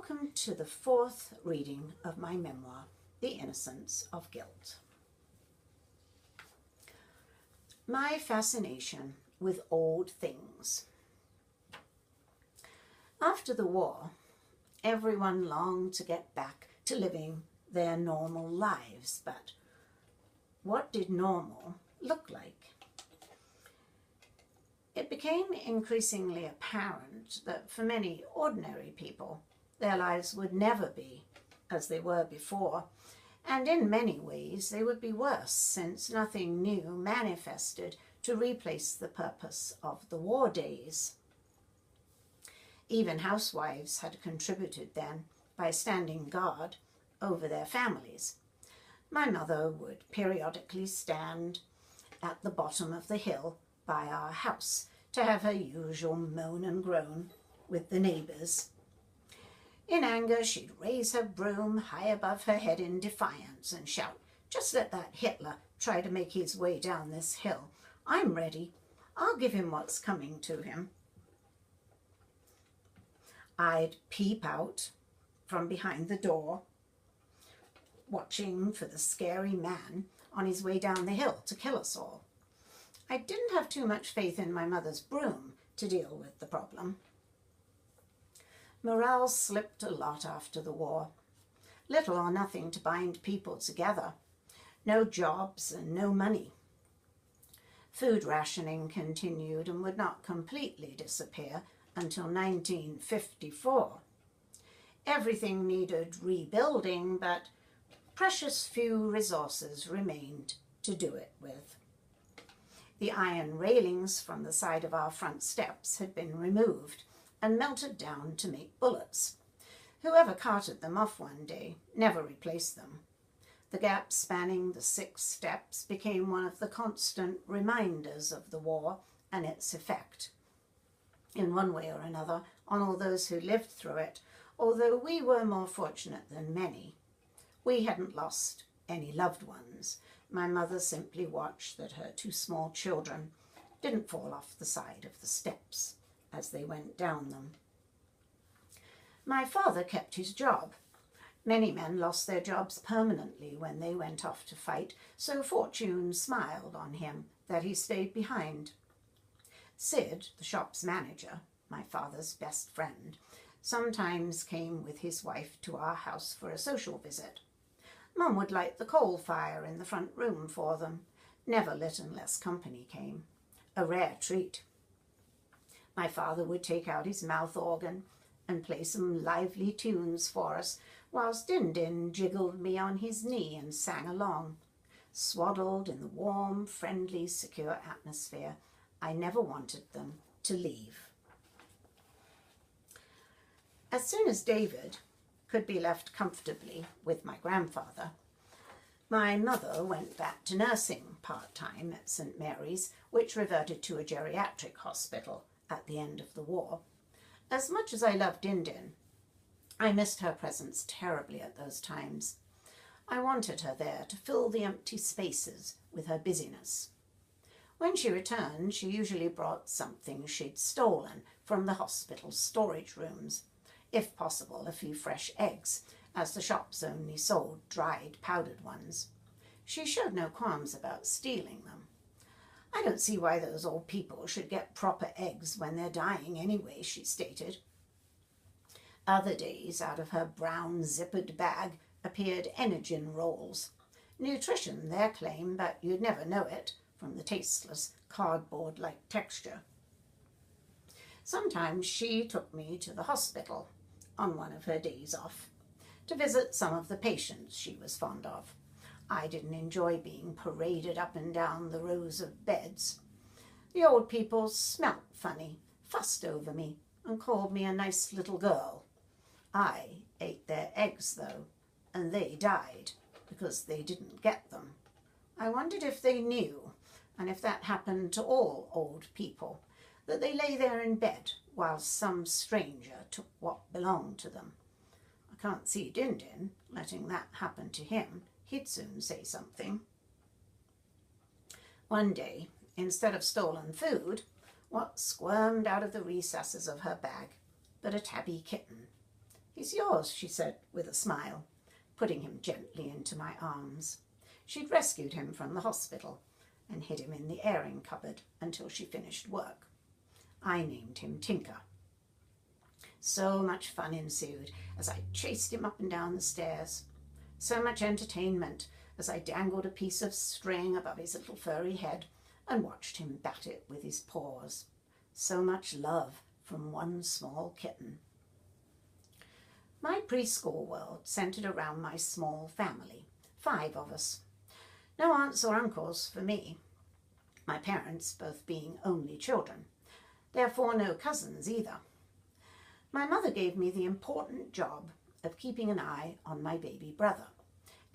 Welcome to the fourth reading of my memoir, The Innocence of Guilt. My fascination with old things. After the war, everyone longed to get back to living their normal lives, but what did normal look like? It became increasingly apparent that for many ordinary people, their lives would never be as they were before, and in many ways they would be worse, since nothing new manifested to replace the purpose of the war days. Even housewives had contributed then by standing guard over their families. My mother would periodically stand at the bottom of the hill by our house to have her usual moan and groan with the neighbours. In anger, she'd raise her broom high above her head in defiance and shout, "Just let that Hitler try to make his way down this hill. I'm ready. I'll give him what's coming to him." I'd peep out from behind the door, watching for the scary man on his way down the hill to kill us all. I didn't have too much faith in my mother's broom to deal with the problem. Morale slipped a lot after the war. Little or nothing to bind people together. No jobs and no money. Food rationing continued and would not completely disappear until 1954. Everything needed rebuilding, but precious few resources remained to do it with. The iron railings from the side of our front steps had been removed and melted down to make bullets. Whoever carted them off one day never replaced them. The gap spanning the 6 steps became one of the constant reminders of the war and its effect, in one way or another, on all those who lived through it, although we were more fortunate than many. We hadn't lost any loved ones. My mother simply watched that her 2 small children didn't fall off the side of the steps as they went down them. My father kept his job. Many men lost their jobs permanently when they went off to fight, so fortune smiled on him that he stayed behind. Sid, the shop's manager, my father's best friend, sometimes came with his wife to our house for a social visit. Mum would light the coal fire in the front room for them, never lit unless company came. A rare treat. My father would take out his mouth organ and play some lively tunes for us, whilst Din jiggled me on his knee and sang along. Swaddled in the warm, friendly, secure atmosphere, I never wanted them to leave. As soon as David could be left comfortably with my grandfather, my mother went back to nursing part-time at St. Mary's, which reverted to a geriatric hospital at the end of the war. As much as I loved Din, I missed her presence terribly at those times. I wanted her there to fill the empty spaces with her busyness. When she returned, she usually brought something she'd stolen from the hospital's storage rooms. If possible, a few fresh eggs, as the shops only sold dried, powdered ones. She showed no qualms about stealing them. "I don't see why those old people should get proper eggs when they're dying anyway," she stated. Other days, out of her brown zippered bag appeared Energen rolls. Nutrition, their claim, but you'd never know it from the tasteless, cardboard-like texture. Sometimes she took me to the hospital on one of her days off to visit some of the patients she was fond of. I didn't enjoy being paraded up and down the rows of beds. The old people smelt funny, fussed over me, and called me a nice little girl. I ate their eggs, though, and they died because they didn't get them. I wondered if they knew, and if that happened to all old people, that they lay there in bed while some stranger took what belonged to them. I can't see Din letting that happen to him. He'd soon say something. One day, instead of stolen food, what squirmed out of the recesses of her bag but a tabby kitten? "He's yours," she said with a smile, putting him gently into my arms. She'd rescued him from the hospital and hid him in the airing cupboard until she finished work. I named him Tinker. So much fun ensued as I chased him up and down the stairs. So much entertainment as I dangled a piece of string above his little furry head and watched him bat it with his paws. So much love from one small kitten. My preschool world centered around my small family, 5 of us. No aunts or uncles for me, my parents both being only children. Therefore no cousins either. My mother gave me the important job of keeping an eye on my baby brother.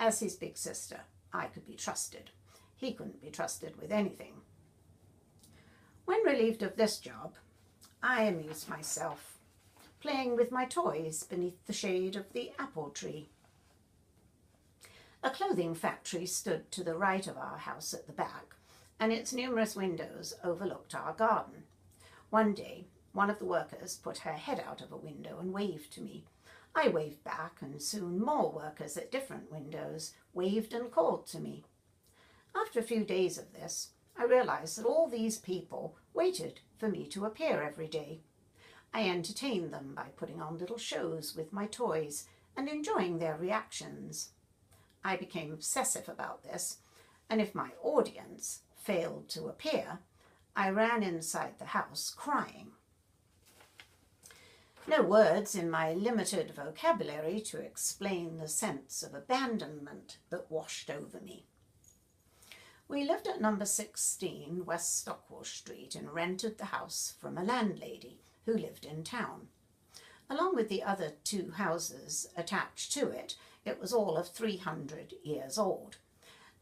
As his big sister, I could be trusted. He couldn't be trusted with anything. When relieved of this job, I amused myself, playing with my toys beneath the shade of the apple tree. A clothing factory stood to the right of our house at the back, and its numerous windows overlooked our garden. One day, one of the workers put her head out of a window and waved to me. I waved back, and soon more workers at different windows waved and called to me. After a few days of this, I realized that all these people waited for me to appear every day. I entertained them by putting on little shows with my toys and enjoying their reactions. I became obsessive about this, and if my audience failed to appear, I ran inside the house crying. No words in my limited vocabulary to explain the sense of abandonment that washed over me. We lived at number 16 West Stockwell Street and rented the house from a landlady who lived in town. Along with the other 2 houses attached to it, it was all of 300 years old.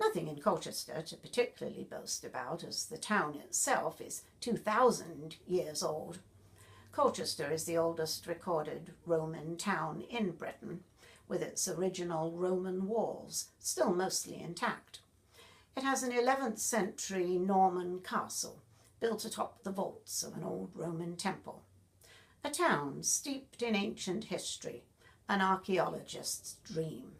Nothing in Colchester to particularly boast about, as the town itself is 2,000 years old. Colchester is the oldest recorded Roman town in Britain, with its original Roman walls still mostly intact. It has an 11th century Norman castle built atop the vaults of an old Roman temple. A town steeped in ancient history, an archaeologist's dream.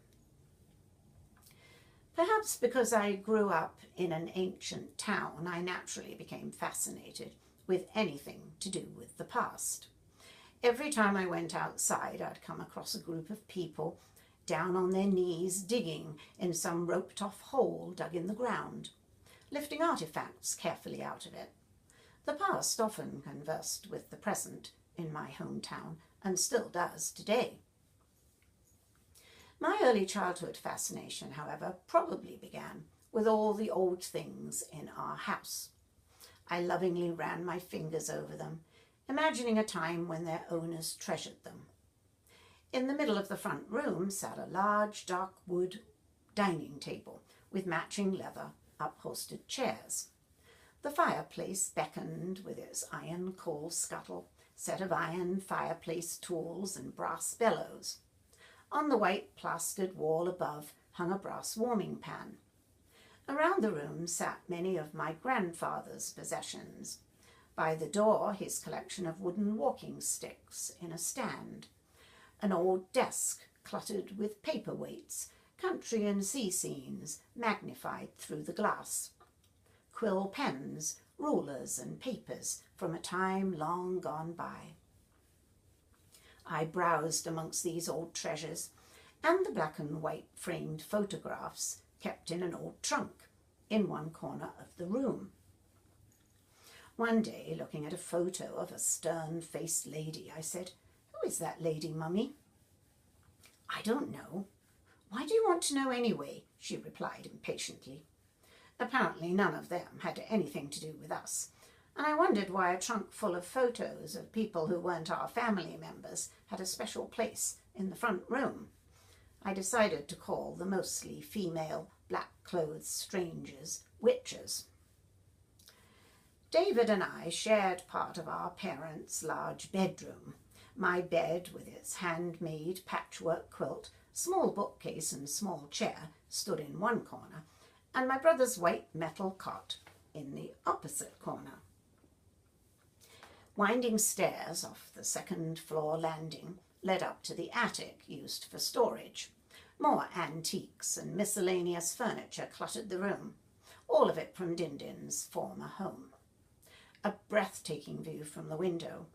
Perhaps because I grew up in an ancient town, I naturally became fascinated with anything to do with the past. Every time I went outside, I'd come across a group of people down on their knees digging in some roped-off hole dug in the ground, lifting artifacts carefully out of it. The past often conversed with the present in my hometown, and still does today. My early childhood fascination, however, probably began with all the old things in our house. I lovingly ran my fingers over them, imagining a time when their owners treasured them. In the middle of the front room sat a large dark wood dining table with matching leather upholstered chairs. The fireplace beckoned with its iron coal scuttle, set of iron fireplace tools and brass bellows. On the white plastered wall above hung a brass warming pan. Around the room sat many of my grandfather's possessions. By the door, his collection of wooden walking sticks in a stand. An old desk cluttered with paperweights, country and sea scenes magnified through the glass. Quill pens, rulers and papers from a time long gone by. I browsed amongst these old treasures and the black and white framed photographs kept in an old trunk in one corner of the room. One day, looking at a photo of a stern-faced lady, I said, "Who is that lady, Mummy?" "I don't know." "Why do you want to know anyway?" she replied impatiently. Apparently none of them had anything to do with us, and I wondered why a trunk full of photos of people who weren't our family members had a special place in the front room. I decided to call the mostly female, black-clothed strangers witches. David and I shared part of our parents' large bedroom. My bed, with its handmade patchwork quilt, small bookcase and small chair, stood in one corner, and my brother's white metal cot in the opposite corner. Winding stairs off the second-floor landing led up to the attic used for storage. More antiques and miscellaneous furniture cluttered the room, all of it from Dindin's former home. A breathtaking view from the window.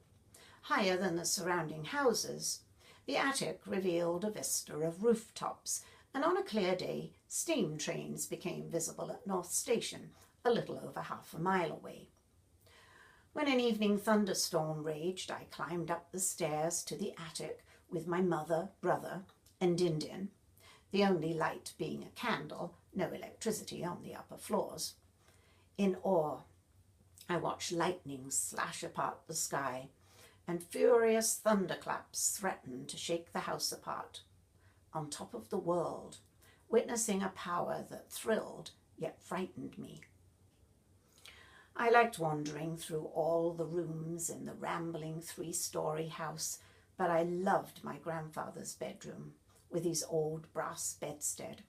Higher than the surrounding houses, the attic revealed a vista of rooftops, and on a clear day, steam trains became visible at North Station, a little over half a mile away. When an evening thunderstorm raged, I climbed up the stairs to the attic with my mother, brother, and Dindin, the only light being a candle, no electricity on the upper floors. In awe, I watched lightning slash apart the sky, and furious thunderclaps threatened to shake the house apart. On top of the world, witnessing a power that thrilled yet frightened me. I liked wandering through all the rooms in the rambling 3-story house, but I loved my grandfather's bedroom with his old brass bedstead.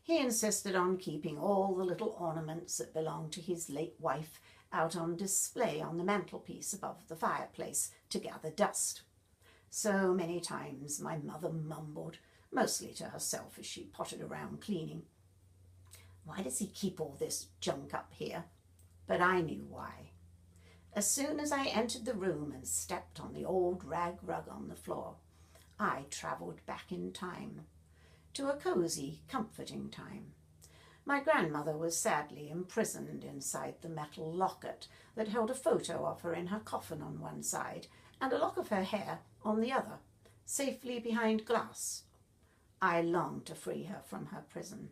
He insisted on keeping all the little ornaments that belonged to his late wife out on display on the mantelpiece above the fireplace to gather dust. So many times my mother mumbled, mostly to herself as she pottered around cleaning, "Why does he keep all this junk up here?" But I knew why. As soon as I entered the room and stepped on the old rag rug on the floor, I travelled back in time, to a cosy, comforting time. My grandmother was sadly imprisoned inside the metal locket that held a photo of her in her coffin on one side and a lock of her hair on the other, safely behind glass. I longed to free her from her prison.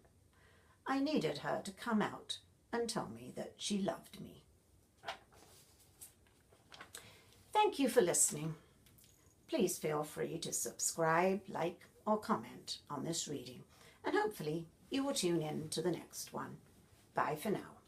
I needed her to come out and tell me that she loved me. Thank you for listening. Please feel free to subscribe, like, or comment on this reading, and hopefully you will tune in to the next one. Bye for now.